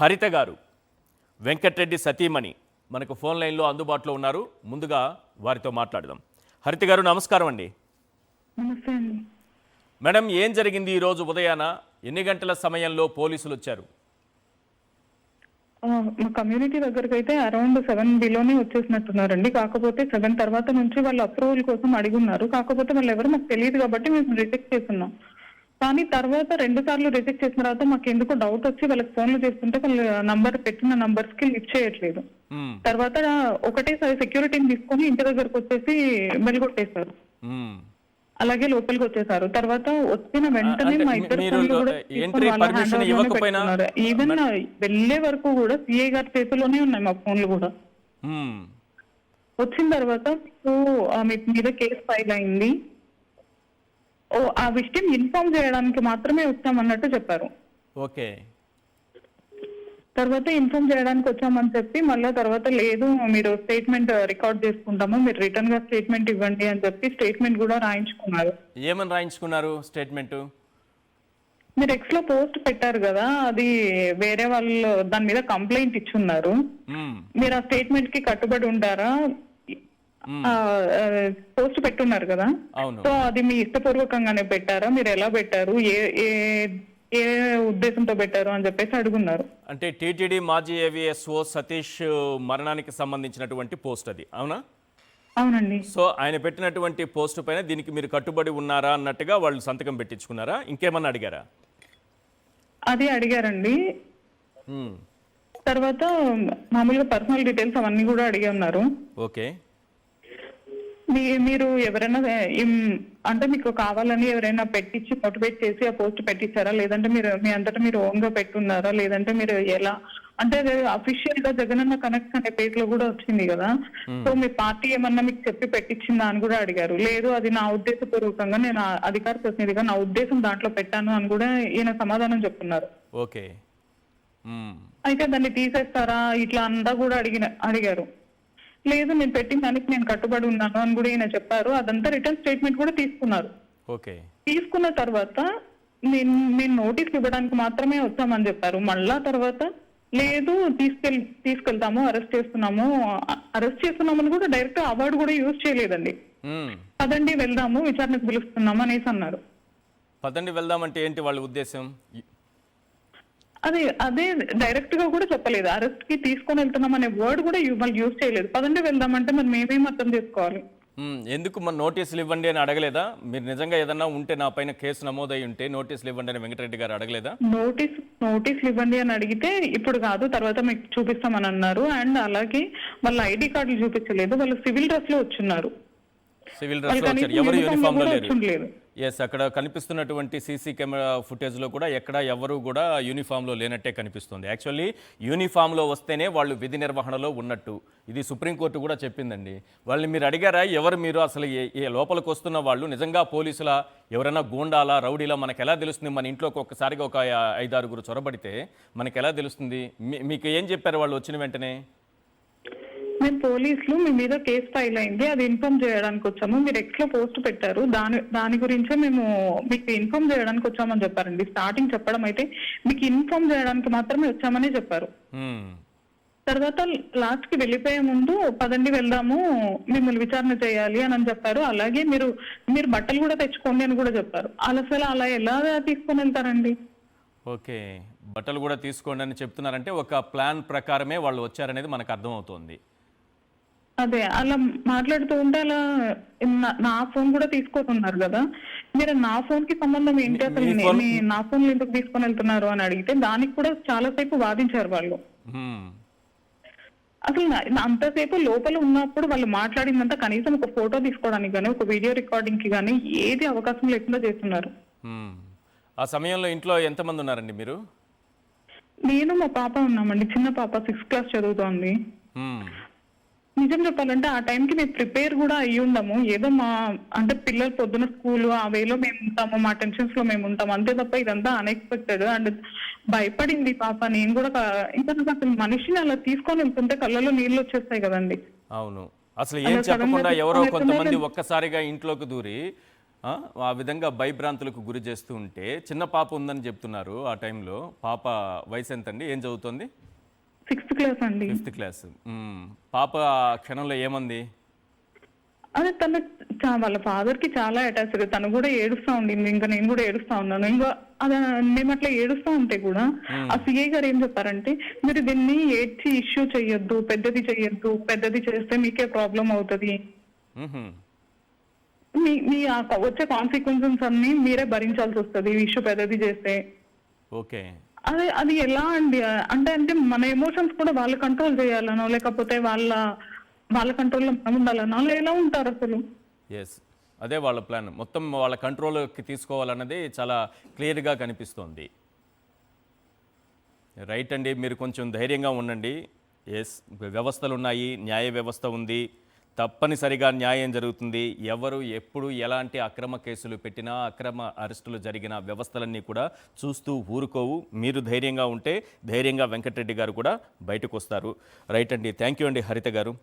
హరిత గారు వెంకటరెడ్డి సతీమణి మనకు ఫోన్ లైన్లో అందుబాటులో ఉన్నారు. ముందుగా వారితో మాట్లాడదాం. హరిత గారు నమస్కారం అండి. నమస్తే అండి. మేడం, ఏం జరిగింది ఈరోజు ఉదయాన? ఎన్ని గంటల సమయంలో పోలీసులు వచ్చారు? మా కమ్యూనిటీ దగ్గరకు అయితే అరౌండ్ 7 బిలోనే వచ్చేసినట్టున్నారండి. కాకపోతే 7 తర్వాత నుంచి వాళ్ళు అప్రూవల్ కోసం అడిగున్నారు. కాకపోతే వాళ్ళు ఎవరు మాకు తెలియదు కాబట్టి మేము రిజెక్ట్ చేస్తున్నాం. కానీ తర్వాత 2 సార్లు రిజెక్ట్ చేసిన తర్వాత మాకు ఎందుకో డౌట్ వచ్చి వాళ్ళకి ఫోన్లు చేస్తుంటే వాళ్ళు నంబర్ పెట్టిన నంబర్స్ కి లిఫ్ట్ చేయట్లేదు. తర్వాత ఒకటేసారి సెక్యూరిటీని తీసుకొని ఇంటి దగ్గరకు వచ్చేసి వెలుగొట్టేశారు. అలాగే లోపలికి వచ్చేసారు. తర్వాత వచ్చిన వెంటనే మా ఇద్దరు ఫోన్లు కూడా ఈవెన్ వెళ్లే వరకు కూడా సిఐ గారి చేతిలోనే ఉన్నాయి మా ఫోన్లు కూడా. వచ్చిన తర్వాత మీ మీద కేసు ఫైల్ అయింది, ఆ విషయం ఇన్ఫార్మ్ చేయడానికి మాత్రమే వచ్చామన్నట్టు చెప్పారు. ఓకే. తర్వాత ఇన్ఫార్మ్ చేయడానికి వచ్చామని చెప్పి మళ్ళీ తర్వాత లేదు, మీరు స్టేట్మెంట్ రికార్డ్ చేసుకుంటాము, మీరు రిటర్న్ గా స్టేట్మెంట్ ఇవ్వండి అని చెప్పి స్టేట్మెంట్ కూడా రాయించుకున్నారు. ఏమని రాయించుకున్నారు స్టేట్మెంట్? మీరు ఎక్స్ లో పోస్ట్ పెట్టారు కదా, అది వేరే వాళ్ళు దాని మీద కంప్లైంట్ ఇచ్చున్నారు. మీరు ఆ స్టేట్మెంట్ కి కట్టుబడి ఉంటారా? పోస్ట్ పెట్టున్నారు కదా, సో అది మీ ఇష్టపూర్వకంగానే పెట్టారా, మీరు ఎలా పెట్టారు, ఏ ఉద్దేశంతో పెట్టారు అని చెప్పేసి అడుగున్నారు. అంటే టీటీడీ మాజీ ఏవిఎస్ఓ సతీష్ మరణానికి సంబంధించినటువంటి పోస్ట్ అది, అవునా? అవునండి. సో ఆయన పెట్టినటువంటి పోస్ట్ పైన దీనికి మీరు కట్టుబడి ఉన్నారా అన్నట్టుగా వాళ్ళు సంతకం పెట్టించుకున్నారా? ఇంకేమన్నా అడిగారా? అది అడిగారండి. తర్వాత మామూలుగా పర్సనల్ డీటెయిల్స్ అవన్నీ కూడా అడిగి ఉన్నారు. ఓకే. మీరు ఎవరైనా అంటే మీకు కావాలని ఎవరైనా పెట్టించి మోటివేట్ చేసి ఆ పోస్ట్ పెట్టించారా, లేదంటే మీరు మీ అంతటా మీరు ఓన్ గా పెట్టున్నారా, లేదంటే మీరు ఎలా అంటే అఫీషియల్ గా జగనన్న కనెక్ట్ అనే పేజ్ లో కూడా వచ్చింది కదా, సో మీ పార్టీ ఏమన్నా మీకు చెప్పి పెట్టించిందా అని కూడా అడిగారు. లేదు, అది నా ఉద్దేశపూర్వకంగా నేను అధికార ప్రతినిధిగా నా ఉద్దేశం దాంట్లో పెట్టాను అని కూడా ఈయన సమాధానం చెప్తున్నారు. ఓకే. అయితే దాన్ని తీసేస్తారా ఇట్లా అంతా కూడా అడిగారు. లేదు, నేను పెట్టిన దానికి నేను కట్టుబడి ఉన్నాను అని కూడా ఈయన చెప్పారు. అదంతా రిటర్న్ స్టేట్మెంట్ కూడా తీసుకున్నారు. ఓకే. తీసుకున్న తర్వాత నేను నోటీస్ ఇవ్వడానికి మాత్రమే వచ్చామని చెప్పారు. మళ్ళా తర్వాత లేదు, తీసుకెళ్తాము, అరెస్ట్ చేస్తున్నామని కూడా డైరెక్ట్ అవార్డు కూడా యూజ్ చేయలేదండి. పదండి వెళ్దాము, విచారణకు పిలుస్తున్నాము అనేసి అన్నారు. పదండి వెళ్దామంటే ఏంటి వాళ్ళ ఉద్దేశం? అదే డైరెక్ట్ గా కూడా చెప్పలేదు. అరెస్ట్ కి తీసుకొని వెళ్తున్నాం అనే వర్డ్ కూడా వాళ్ళు యూజ్ చేయలేదు. పదండి వెళ్దామంటే మరి మేమేం అర్థం చేసుకోవాలి? ఎందుకు మన నోటీసులు ఇవ్వండి అని అడగలేదా? మీరు నిజంగా ఏదన్నా ఉంటే నా పైన కేసు నమోదై ఉంటే నోటీసులు ఇవ్వండి అని వెంకటరెడ్డి గారు అడగలేదా? నోటీసులు ఇవ్వండి అని అడిగితే ఇప్పుడు కాదు తర్వాత మీకు చూపిస్తామని అన్నారు. అండ్ అలాగే వాళ్ళ ఐడి కార్డులు చూపించలేదు, వాళ్ళు సివిల్ డ్రెస్ లో వచ్చున్నారు. సివిల్ డ్రెస్ లో వచ్చారు, ఎవరు యూనిఫామ్ లో లేరు. ఎస్, అక్కడ కనిపిస్తున్నటువంటి సీసీ కెమెరా ఫుటేజ్లో కూడా ఎక్కడ ఎవరు కూడా యూనిఫామ్లో లేనట్టే కనిపిస్తుంది. యాక్చువల్లీ యూనిఫామ్లో వస్తేనే వాళ్ళు విధి నిర్వహణలో ఉన్నట్టు ఇది సుప్రీంకోర్టు కూడా చెప్పిందండి. వాళ్ళని మీరు అడిగారా, ఎవరు మీరు, అసలు ఏ లోపలికి వస్తున్న వాళ్ళు నిజంగా పోలీసుల, ఎవరైనా గూండాలా, రౌడీలా మనకు ఎలా తెలుస్తుంది? మన ఇంట్లోకి ఒక్కసారిగా ఒక 5-6 చొరబడితే మనకు ఎలా తెలుస్తుంది? మీకు ఏం చెప్పారు వాళ్ళు వచ్చిన వెంటనే? మేము పోలీసులు మీ మీద కేసు ఫైల్ అయింది, అది ఇన్ఫార్మ్ చేయడానికి వచ్చాము, మీరు ఎక్స్ లో పోస్ట్ పెట్టారు, దాని గురించే మేము మీకు ఇన్ఫార్మ్ చేయడానికి వచ్చామని చెప్పారండి. స్టార్టింగ్ చెప్పడం అయితే మీకు ఇన్ఫార్మ్ చేయడానికి మాత్రమే వచ్చామని చెప్పారు. తర్వాత లాస్ట్ కి వెళ్ళిపోయే ముందు పదండి వెళ్దాము, మిమ్మల్ని విచారణ చేయాలి అని చెప్పారు. అలాగే మీరు బట్టలు కూడా తెచ్చుకోండి అని కూడా చెప్పారు. అసలు అలా ఎలా తీసుకొని వెళ్తారండి? ఓకే, బట్టలు కూడా తీసుకోండి అని చెప్తున్నారంటే ఒక ప్లాన్ ప్రకారమే వాళ్ళు వచ్చారనేది మనకు అర్థమవుతోంది. అదే అలా మాట్లాడుతూ ఉంటే అలా నా ఫోన్ కూడా తీసుకోతున్నారు కదా, మీరు నా ఫోన్ కి సంబంధం ఏంటి, అసలు నా ఫోన్ ఎందుకు తీసుకొని వెళ్తున్నారు అని అడిగితే దానికి కూడా చాలా సేపు వాదించారు వాళ్ళు. అసలు అంతసేపు లోపల ఉన్నప్పుడు వాళ్ళు మాట్లాడిందంతా కనీసం ఒక ఫోటో తీసుకోవడానికి కానీ ఒక వీడియో రికార్డింగ్ కి కానీ ఏది అవకాశం లేకుండా చేస్తున్నారు. ఆ సమయంలో ఇంట్లో ఎంతమంది ఉన్నారండి మీరు? నేను మా పాప ఉన్నామండి, చిన్న పాప 6th క్లాస్ చదువుతోంది. నిజం చెప్పాలంటే ఆ టైంకి మేము ప్రిపేర్ కూడా అయ్యి ఉండము. ఏదో అంటే పిల్లలు పొద్దున స్కూల్ ఆ వేలో మేము ఉంటాము, మా టెన్షన్స్ లో మేము ఉంటాము, అంతే తప్ప ఇదంతా అన్ఎక్స్పెక్టెడ్. అండ్ భయపడింది పాప. నేను కూడా ఇంకా అసలు మనిషిని అలా తీసుకొని వెళ్తుంటే కళ్ళలో నీళ్ళు వచ్చేస్తాయి కదండి. అవును, అసలు ఏం చెప్పకుండా ఎవరో కొంతమంది ఒక్కసారిగా ఇంట్లోకి దూరి ఆ? ఆ విధంగా భయభ్రాంతులకు గురి చేస్తూ ఉంటే చిన్న పాప ఉందని చెప్తున్నారు ఆ టైంలో. పాప వయసు ఎంతండి? ఏం చదువుతోంది? 6th క్లాస్ అండి. 5th class. పాప ఆ క్షణంలో ఏమంది? అదే తన వాళ్ళ ఫాదర్ కి చాలా అటాచ్డ్. తను కూడా ఏడుస్తా ఉండింది. ఇంకా నేను కూడా ఏడుస్తా ఉన్నాను. ఇంకా అదే మేము అట్లా ఏడుస్తా ఉంటే కూడా ఆ సిఐ గారు ఏం చెప్పారంటే, మీరు దీన్ని ఏడ్చి ఇష్యూ చెయ్యొద్దు, పెద్దది చెయ్యొద్దు, పెద్దది చేస్తే మీకే ప్రాబ్లం అవుతుంది, మ్హూ. మీ మీ వచ్చే కాన్సిక్వెన్సెస్ అన్ని మీరే భరించాల్సి వస్తుంది ఇష్యూ పెద్దది చేస్తే. ఓకే. అదే అది ఎలా అండి? అంటే మన ఎమోషన్స్ కూడా వాళ్ళు కంట్రోల్ చేయాలనో, లేకపోతే వాళ్ళ కంట్రోల్లో మనం ఉండాలనో, అలా ఎలా ఉంటారు అసలు? ఎస్, అదే వాళ్ళ ప్లాన్. మొత్తం వాళ్ళ కంట్రోల్కి తీసుకోవాలన్నది చాలా క్లియర్గా కనిపిస్తోంది. రైట్ అండి, మీరు కొంచెం ధైర్యంగా ఉండండి. ఎస్, వ్యవస్థలు ఉన్నాయి, న్యాయ వ్యవస్థ ఉంది, తప్పనిసరిగా న్యాయం జరుగుతుంది. ఎవరు ఎప్పుడు ఎలాంటి అక్రమ కేసులు పెట్టినా, అక్రమ అరెస్టులు జరిగిన వ్యవస్థలన్నీ కూడా చూస్తూ ఊరుకోవు. మీరు ధైర్యంగా ఉంటే ధైర్యంగా వెంకటరెడ్డి గారు కూడా బయటకు వస్తారు. రైట్ అండి, థ్యాంక్ యూ అండి హరిత గారు.